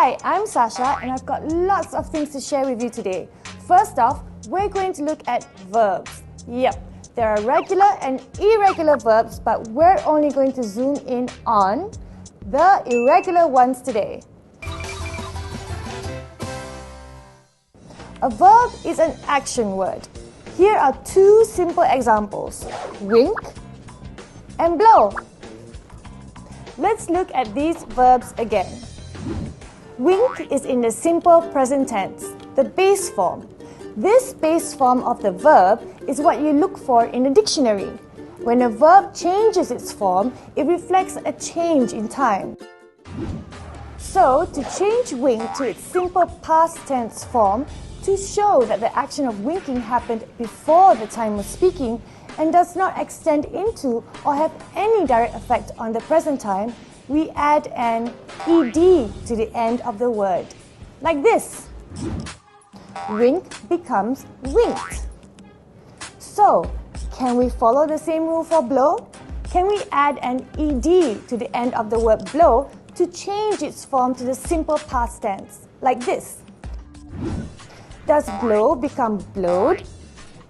Hi, I'm Sasha and I've got lots of things to share with you today. First off, we're going to look at verbs. Yep, there are regular and irregular verbs, but we're only going to zoom in on the irregular ones today. A verb is an action word. Here are two simple examples, wink and blow. Let's look at these verbs again. Wink is in the simple present tense, the base form. This base form of the verb is what you look for in the dictionary. When a verb changes its form, it reflects a change in time. So, to change wink to its simple past tense form, to show that the action of winking happened before the time of speaking and does not extend into or have any direct effect on the present time, we add an ed to the end of the word, like this. Wink becomes winked. So, can we follow the same rule for blow? Can we add an ed to the end of the word blow to change its form to the simple past tense, like this? Does blow become blowed?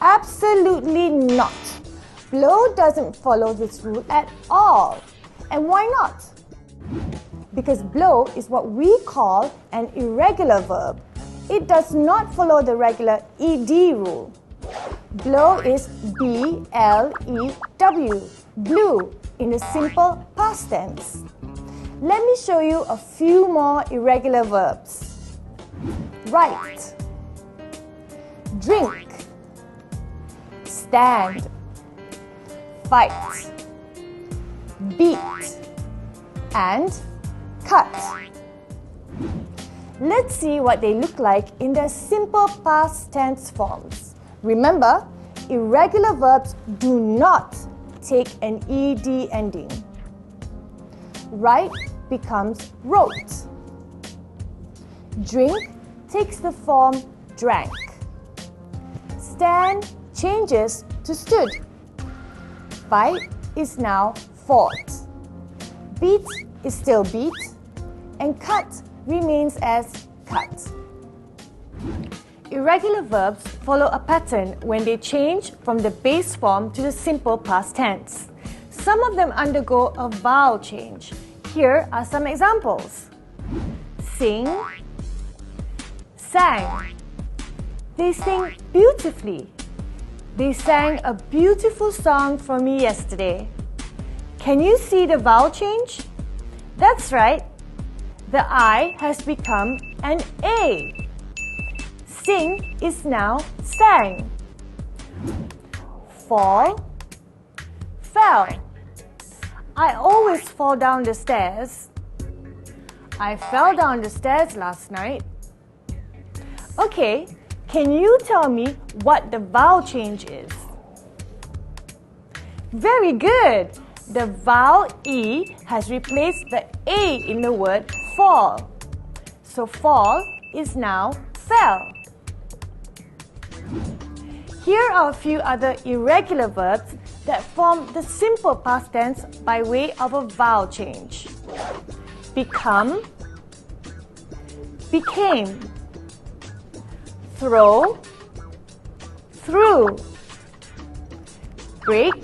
Absolutely not. Blow doesn't follow this rule at all. And why not? Because blow is what we call an irregular verb. It does not follow the regular ed rule. Blow is B-L-E-W, blew, in the simple past tense. Let me show you a few more irregular verbs. Write, drink, stand, fight, beat, and cut. Let's see what they look like in their simple past tense forms. Remember, irregular verbs do not take an ed ending. Write becomes wrote. Drink takes the form drank. Stand changes to stood. Fight is now fought. Beat is still beat, and cut remains as cut. Irregular verbs follow a pattern when they change from the base form to the simple past tense. Some of them undergo a vowel change. Here are some examples. Sing, sang. They sing beautifully. They sang a beautiful song for me yesterday. Can you see the vowel change? That's right. The I has become an A. Sing is now sang. Fall, fell. I always fall down the stairs. I fell down the stairs last night. Okay, can you tell me what the vowel change is? Very good! The vowel E has replaced the A in the word fall. So fall is now fell. Here are a few other irregular verbs that form the simple past tense by way of a vowel change. Become, became. Throw, threw. Break,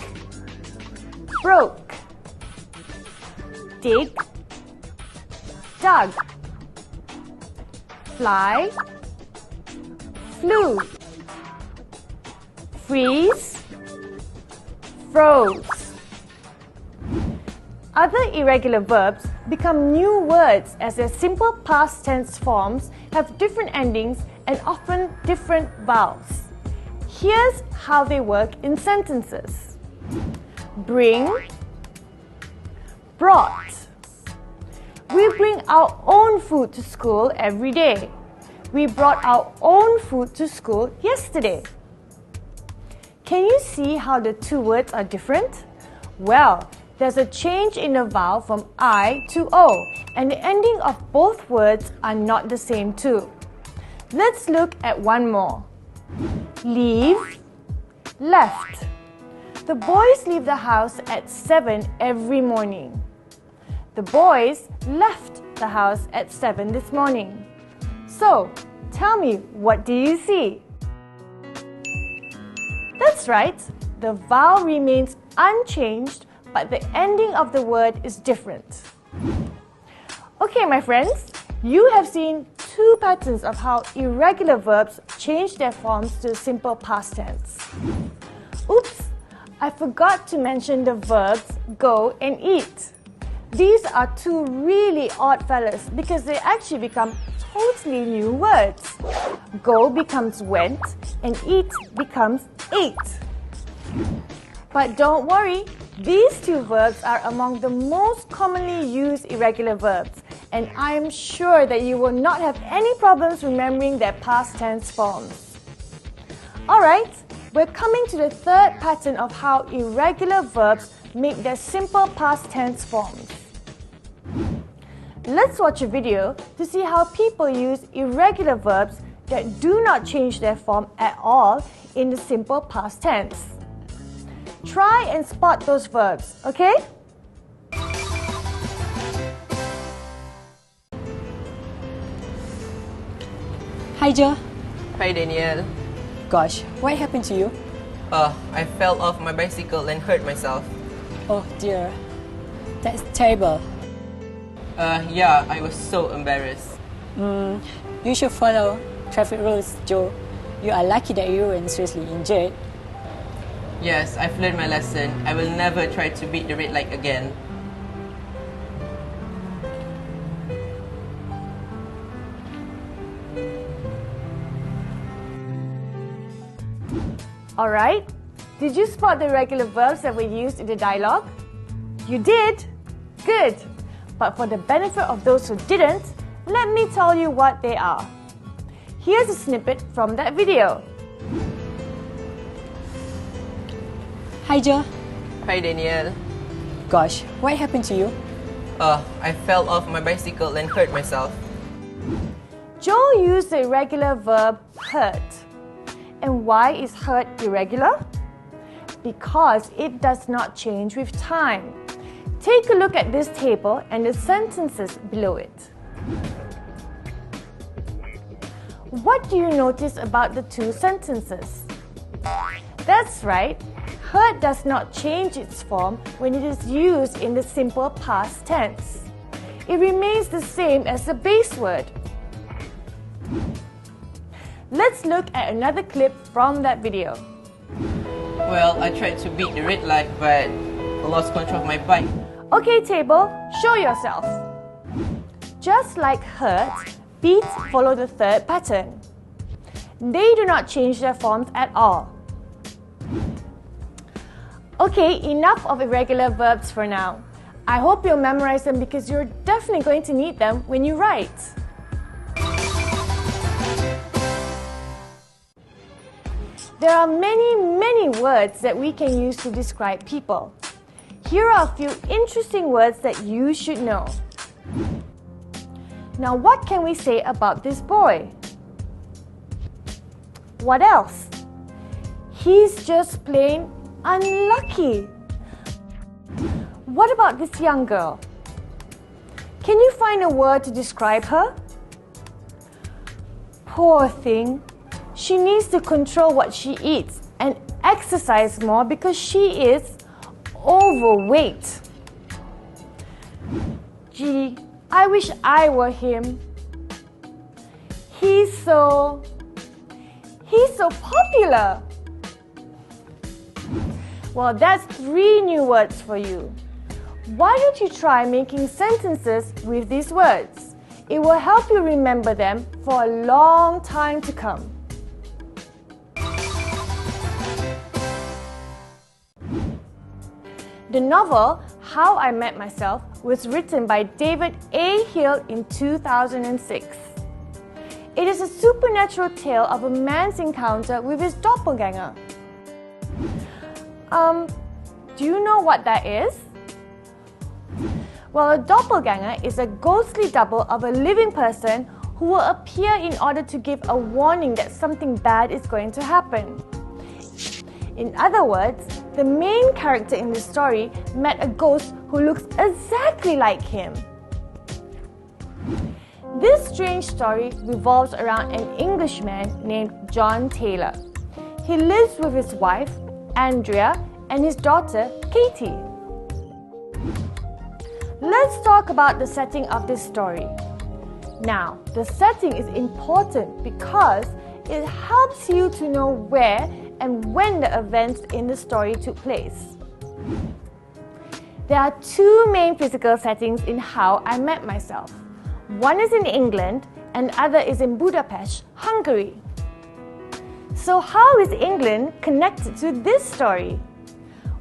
broke. Dig, dug. Fly, flew. Freeze, froze. Other irregular verbs become new words as their simple past tense forms have different endings and often different vowels. Here's how they work in sentences. Bring, brought. We bring our own food to school every day. We brought our own food to school yesterday. Can you see how the two words are different? Well, there's a change in the vowel from I to O, and the ending of both words are not the same too. Let's look at one more. Leave, left. The boys leave the house at 7 every morning. The boys left the house at 7 this morning. So, tell me, what do you see? That's right, the vowel remains unchanged, but the ending of the word is different. Okay, my friends, you have seen two patterns of how irregular verbs change their forms to simple past tense. Oops, I forgot to mention the verbs go and eat. These are two really odd fellas because they actually become totally new words. Go becomes went and eat becomes ate. But don't worry, these two verbs are among the most commonly used irregular verbs, and I am sure that you will not have any problems remembering their past tense forms. Alright, we're coming to the third pattern of how irregular verbs make their simple past tense forms. Let's watch a video to see how people use irregular verbs that do not change their form at all in the simple past tense. Try and spot those verbs, okay? Hi Joe. Hi Daniel. Gosh, what happened to you? I fell off my bicycle and hurt myself. Oh dear, that's terrible. Yeah, I was so embarrassed. You should follow traffic rules, Joe. You are lucky that you weren't seriously injured. Yes, I've learned my lesson. I will never try to beat the red light again. Alright, did you spot the irregular verbs that were used in the dialogue? You did? Good! But for the benefit of those who didn't, let me tell you what they are. Here's a snippet from that video. Hi Joe. Hi Daniel. Gosh, what happened to you? I fell off my bicycle and hurt myself. Joe used the irregular verb hurt. And why is hurt irregular? Because it does not change with time. Take a look at this table and the sentences below it. What do you notice about the two sentences? That's right, hurt does not change its form when it is used in the simple past tense. It remains the same as the base word. Let's look at another clip from that video. Well, I tried to beat the red light, but I lost control of my bike. Okay, table, show yourself. Just like hurt, beat follow the third pattern. They do not change their forms at all. Okay, enough of irregular verbs for now. I hope you'll memorize them because you're definitely going to need them when you write. There are many words that we can use to describe people. Here are a few interesting words that you should know. Now, what can we say about this boy? What else? He's just plain unlucky. What about this young girl? Can you find a word to describe her? Poor thing. She needs to control what she eats and exercise more because she is overweight. Gee, I wish I were him. He's so popular. Well, that's 3 new words for you. Why don't you try making sentences with these words? It will help you remember them for a long time to come. The novel How I Met Myself was written by David A. Hill in 2006. It is a supernatural tale of a man's encounter with his doppelganger. Do you know what that is? Well, a doppelganger is a ghostly double of a living person who will appear in order to give a warning that something bad is going to happen. In other words, the main character in the story met a ghost who looks exactly like him. This strange story revolves around an Englishman named John Taylor. He lives with his wife, Andrea, and his daughter, Katie. Let's talk about the setting of this story. Now, the setting is important because it helps you to know where and when the events in the story took place. There are two main physical settings in How I Met Myself. One is in England and the other is in Budapest, Hungary. So how is England connected to this story?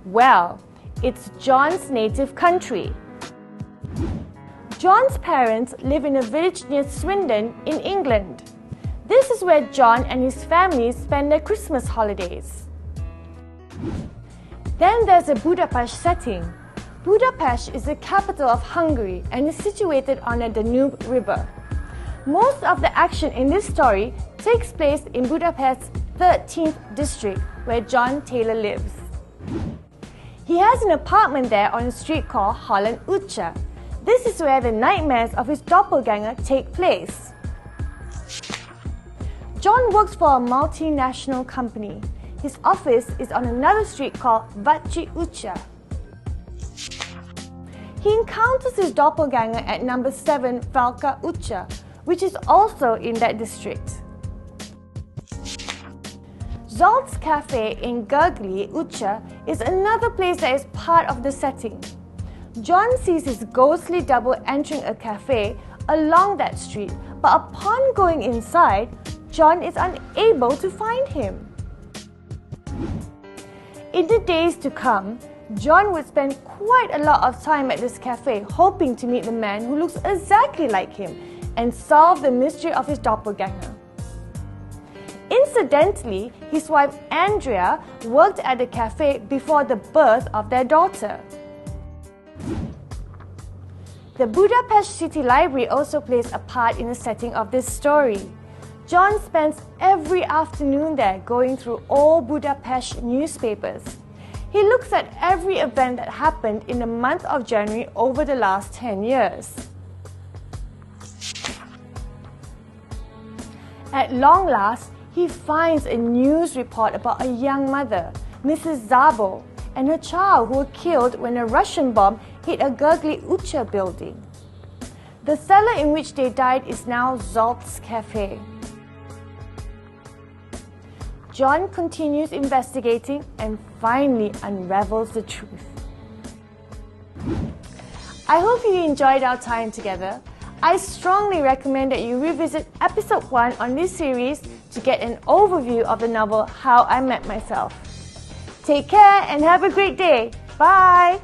Well, it's John's native country. John's parents live in a village near Swindon in England. This is where John and his family spend their Christmas holidays. Then there's a Budapest setting. Budapest is the capital of Hungary and is situated on the Danube River. Most of the action in this story takes place in Budapest's 13th district, where John Taylor lives. He has an apartment there on a street called Holland Utca. This is where the nightmares of his doppelganger take place. John works for a multinational company. His office is on another street called Vaci Utca. He encounters his doppelganger at number 7 Valka Utca, which is also in that district. Zolt's Cafe in Gurgli Utca is another place that is part of the setting. John sees his ghostly double entering a cafe along that street, but upon going inside, John is unable to find him. In the days to come, John would spend quite a lot of time at this cafe hoping to meet the man who looks exactly like him and solve the mystery of his doppelganger. Incidentally, his wife Andrea worked at the cafe before the birth of their daughter. The Budapest City Library also plays a part in the setting of this story. John spends every afternoon there going through all Budapest newspapers. He looks at every event that happened in the month of January over the last 10 years. At long last, he finds a news report about a young mother, Mrs. Zabo, and her child who were killed when a Russian bomb hit a Gurgli Utca building. The cellar in which they died is now Zolt's Cafe. John continues investigating and finally unravels the truth. I hope you enjoyed our time together. I strongly recommend that you revisit episode 1 on this series to get an overview of the novel How I Met Myself. Take care and have a great day. Bye!